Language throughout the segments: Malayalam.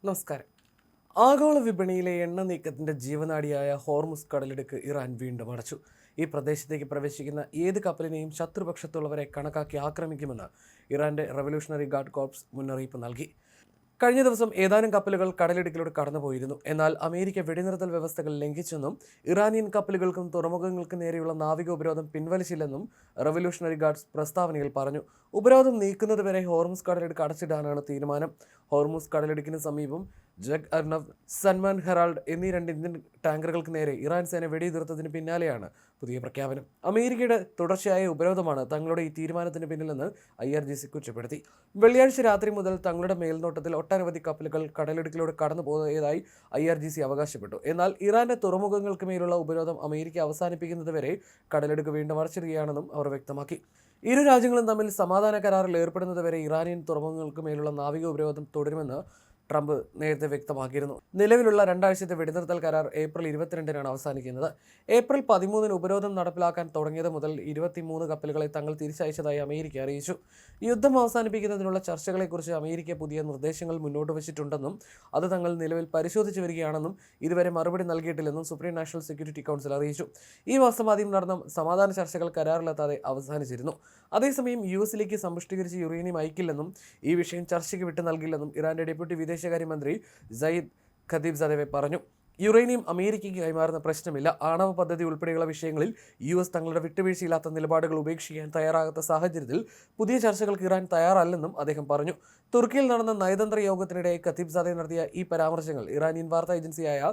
നമസ്കാരം. ആഗോള വിപണിയിലെ എണ്ണ നീക്കത്തിന്റെ ജീവനാഡിയായ ഹോർമുസ് കടലിടുക്ക് ഇറാൻ വീണ്ടും അടച്ചു. ഈ പ്രദേശത്തേക്ക് പ്രവേശിക്കുന്ന ഏത് കപ്പലിനെയും ശത്രുപക്ഷത്തുള്ളവരെ കണക്കാക്കി ആക്രമിക്കുമെന്ന് ഇറാന്റെ റവല്യൂഷണറി ഗാർഡ് കോർപ്സ് മുന്നറിയിപ്പ് നൽകി. കഴിഞ്ഞ ദിവസം ഏതാനും കപ്പലുകൾ കടലിടുക്കിലൂടെ കടന്നുപോയിരുന്നു. എന്നാൽ അമേരിക്ക വെടിനിർത്തൽ വ്യവസ്ഥകൾ ലംഘിച്ചെന്നും ഇറാനിയൻ കപ്പലുകൾക്കും തുറമുഖങ്ങൾക്ക് നേരെയുള്ള നാവിക ഉപരോധം പിൻവലിച്ചില്ലെന്നും റവല്യൂഷണറി ഗാർഡ്സ് പ്രസ്താവനയിൽ പറഞ്ഞു. ഉപരോധം നീക്കുന്നതുവരെ ഹോർമുസ് കടലിടുക്ക് അടച്ചിടാനാണ് തീരുമാനം. ഹോർമുസ് കടലിടുക്കിന് സമീപം ജഗ് അർണവ്, സൻമാൻ ഹെറാൾഡ് എന്നീ രണ്ട് ഇന്ത്യൻ ടാങ്കറുകൾക്ക് നേരെ ഇറാൻ സേന വെടിയുതിർത്തതിന് പിന്നാലെയാണ് പുതിയ പ്രഖ്യാപനം. അമേരിക്കയുടെ തുടർച്ചയായ ഉപരോധമാണ് തങ്ങളുടെ ഈ തീരുമാനത്തിന് പിന്നിലെന്ന് IRGC കുറ്റപ്പെടുത്തി. വെള്ളിയാഴ്ച രാത്രി മുതൽ തങ്ങളുടെ മേൽനോട്ടത്തിൽ ഒട്ടനവധി കപ്പലുകൾ കടലിടുക്കിലൂടെ കടന്നു പോയതായി IRGC അവകാശപ്പെട്ടു. എന്നാൽ ഇറാന്റെ തുറമുഖങ്ങൾക്ക് മേലുള്ള ഉപരോധം അമേരിക്ക അവസാനിപ്പിക്കുന്നതുവരെ കടലിടുക്ക് വീണ്ടും അടച്ചിടുകയാണെന്നും അവർ വ്യക്തമാക്കി. ഇരു രാജ്യങ്ങളും തമ്മിൽ സമാധാന കരാറിൽ ഏർപ്പെടുന്നതുവരെ ഇറാനിയൻ തുറമുഖങ്ങൾക്ക് മേലുള്ള നാവിക ഉപരോധം തുടരുമെന്ന് ട്രംപ് നേരത്തെ വ്യക്തമാക്കിയിരുന്നു. നിലവിലുള്ള 2 ആഴ്ചത്തെ വെടിനിർത്തൽ കരാർ ഏപ്രിൽ 22-നാണ് അവസാനിക്കുന്നത്. ഏപ്രിൽ 13-ന് ഉപരോധം നടപ്പിലാക്കാൻ തുടങ്ങിയത് മുതൽ 23 കപ്പലുകളെ തങ്ങൾ തിരിച്ചയച്ചതായി അമേരിക്ക അറിയിച്ചു. യുദ്ധം അവസാനിപ്പിക്കുന്നതിനുള്ള ചർച്ചകളെക്കുറിച്ച് അമേരിക്ക പുതിയ നിർദ്ദേശങ്ങൾ മുന്നോട്ട് വച്ചിട്ടുണ്ടെന്നും അത് തങ്ങൾ നിലവിൽ പരിശോധിച്ചു വരികയാണെന്നും ഇതുവരെ മറുപടി നൽകിയിട്ടില്ലെന്നും സുപ്രീം നാഷണൽ സെക്യൂരിറ്റി കൗൺസിൽ അറിയിച്ചു. ഈ മാസം ആദ്യം നടന്ന സമാധാന ചർച്ചകൾ കരാറിലെത്താതെ അവസാനിച്ചിരുന്നു. അതേസമയം US-ലേക്ക് സമ്പുഷ്ടീകരിച്ച യുറേനിയം അയക്കില്ലെന്നും ഈ വിഷയം ചർച്ചയ്ക്ക് വിട്ടു നൽകില്ലെന്നും ഇറാന്റെ ഡെപ്യൂട്ടി വിദേശകാര്യമന്ത്രി സയ്യിദ് ഖതീബ്സാദേവ് പറഞ്ഞു. യുറേനിയം അമേരിക്കയ്ക്ക് കൈമാറുന്ന പ്രശ്നമില്ല. ആണവ പദ്ധതി ഉൾപ്പെടെയുള്ള വിഷയങ്ങളിൽ US തങ്ങളുടെ വിട്ടുവീഴ്ചയില്ലാത്ത നിലപാടുകൾ ഉപേക്ഷിക്കാൻ തയ്യാറാകാത്ത സാഹചര്യത്തിൽ പുതിയ ചർച്ചകൾക്ക് ഇറാൻ തയ്യാറല്ലെന്നും അദ്ദേഹം പറഞ്ഞു. തുർക്കിയിൽ നടന്ന നയതന്ത്ര യോഗത്തിനിടെ ഖതീബ്സാദേവ് നടത്തിയ ഈ പരാമർശങ്ങൾ ഇറാനിയൻ വാർത്താ ഏജൻസിയായ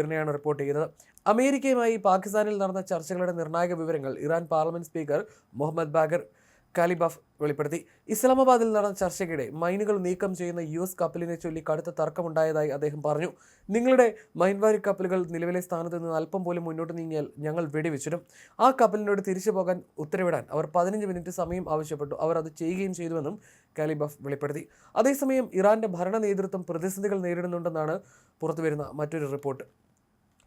ഇർനയാണ് റിപ്പോർട്ട് ചെയ്തത്. അമേരിക്കയുമായി പാകിസ്ഥാനിൽ നടന്ന ചർച്ചകളുടെ നിർണായക വിവരങ്ങൾ Iran parliament speaker Mohammad Bagher Ghalibaf വെളിപ്പെടുത്തി. ഇസ്ലാമാബാദിൽ നടന്ന ചർച്ചയ്ക്കിടെ മൈനുകൾ നീക്കം ചെയ്യുന്ന US കപ്പലിനെ ചൊല്ലി കടുത്ത തർക്കമുണ്ടായതായി അദ്ദേഹം പറഞ്ഞു. നിങ്ങളുടെ മൈൻവാരി കപ്പലുകൾ നിലവിലെ സ്ഥാനത്ത് നിന്ന് അല്പം പോലും മുന്നോട്ട് നീങ്ങിയാൽ ഞങ്ങൾ വെടിവെച്ചിടും. ആ കപ്പലിനോട് തിരിച്ചു പോകാൻ ഉത്തരവിടാൻ അവർ 15 മിനിറ്റ് സമയം ആവശ്യപ്പെട്ടു. അവർ അത് ചെയ്യുകയും ചെയ്തുവെന്നും കാലിബാഫ് വെളിപ്പെടുത്തി. അതേസമയം ഇറാന്റെ ഭരണ നേതൃത്വം പ്രതിസന്ധികൾ നേരിടുന്നുണ്ടെന്നാണ് പുറത്തുവരുന്ന മറ്റൊരു റിപ്പോർട്ട്.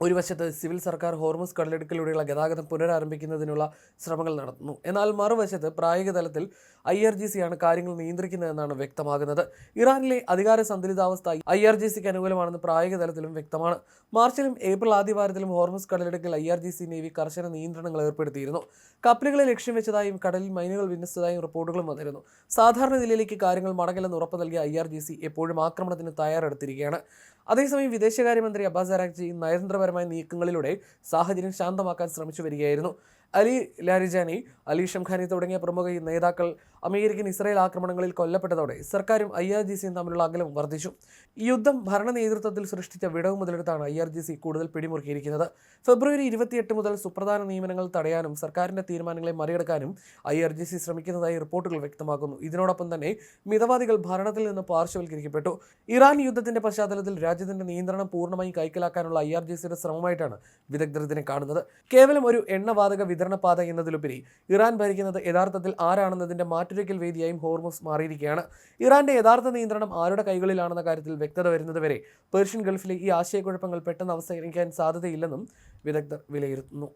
ഒരു വശത്ത് സിവിൽ സർക്കാർ ഹോർമുസ് കടലിടുക്കിലൂടെയുള്ള ഗതാഗതം പുനരാരംഭിക്കുന്നതിനുള്ള ശ്രമങ്ങൾ നടത്തുന്നു. എന്നാൽ മറുവശത്ത് പ്രായോഗിക തലത്തിൽ IRGC-യാണ് കാര്യങ്ങൾ നിയന്ത്രിക്കുന്നതെന്നാണ് വ്യക്തമാകുന്നത്. ഇറാനിലെ അധികാര സന്തുലിതാവസ്ഥ IRGC-ക്ക് അനുകൂലമാണെന്ന് പ്രായോഗിക തലത്തിലും വ്യക്തമാണ്. മാർച്ചിലും ഏപ്രിൽ ആദ്യവാരത്തിലും ഹോർമുസ് കടലിടുക്കിൽ IRGC നേവി കർശന നിയന്ത്രണങ്ങൾ ഏർപ്പെടുത്തിയിരുന്നു. കപ്പലുകളെ ലക്ഷ്യം വെച്ചതായും കടലിൽ മൈനുകൾ വിന്യസിച്ചതായും റിപ്പോർട്ടുകളും വന്നിരുന്നു. സാധാരണ നിലയിലേക്ക് കാര്യങ്ങൾ മടങ്ങില്ലെന്ന് ഉറപ്പ് നൽകിയ IRGC എപ്പോഴും ആക്രമണത്തിന് തയ്യാറെടുത്തിരിക്കുകയാണ്. അതേസമയം വിദേശകാര്യമന്ത്രി അബ്ബാസ് അരാഗ്ചി നയതന്ത്രപരമായ നീക്കങ്ങളിലൂടെ സാഹചര്യം ശാന്തമാക്കാൻ ശ്രമിച്ചു വരികയായിരുന്നു. അലി ലാരിജാനി, അലി ഷംഖാനി തുടങ്ങിയ പ്രമുഖ നേതാക്കൾ അമേരിക്കൻ ഇസ്രായേൽ ആക്രമണങ്ങളിൽ കൊല്ലപ്പെട്ടതോടെ സർക്കാരും IRGC-യും തമ്മിലുള്ള അകലം വർദ്ധിച്ചു. ഈ യുദ്ധം ഭരണ നേതൃത്വത്തിൽ സൃഷ്ടിച്ച വിടവ് മുതലെടുത്താണ് IRGC കൂടുതൽ പിടിമുറുക്കിയിരിക്കുന്നത്. ഫെബ്രുവരി 28 മുതൽ സുപ്രധാന നിയമനങ്ങൾ തടയാനും സർക്കാരിന്റെ തീരുമാനങ്ങളെ മറികടക്കാനും IRGC ശ്രമിക്കുന്നതായി റിപ്പോർട്ടുകൾ വ്യക്തമാക്കുന്നു. ഇതിനോടൊപ്പം തന്നെ മിതവാദികൾ ഭരണത്തിൽ നിന്ന് പാർശ്വവൽക്കരിക്കപ്പെട്ടു. ഇറാൻ യുദ്ധത്തിന്റെ പശ്ചാത്തലത്തിൽ രാജ്യത്തിന്റെ നിയന്ത്രണം പൂർണ്ണമായും കൈക്കലാക്കാനുള്ള IRGC-യുടെ ശ്രമമായിട്ടാണ് വിദഗ്ധർ ഇതിനെ കാണുന്നത്. കേവലം ഒരു എണ്ണവാതക വിതരണപാത എന്നതിലുപരി ഇറാൻ ഭരിക്കുന്നത് യഥാർത്ഥത്തിൽ ആരാണെന്നതിന്റെ മാറ്റുരയ്ക്കൽ വേദിയായും ഹോർമുസ് മാറിയിരിക്കുകയാണ്. ഇറാന്റെ യഥാർത്ഥ നിയന്ത്രണം ആരുടെ കൈകളിലാണെന്ന കാര്യത്തിൽ വ്യക്തത വരുന്നതുവരെ പേർഷ്യൻ ഗൾഫിലെ ഈ ആശയക്കുഴപ്പങ്ങൾ പെട്ടെന്ന് അവസാനിക്കാൻ സാധ്യതയില്ലെന്നും വിദഗ്ധർ വിലയിരുത്തുന്നു.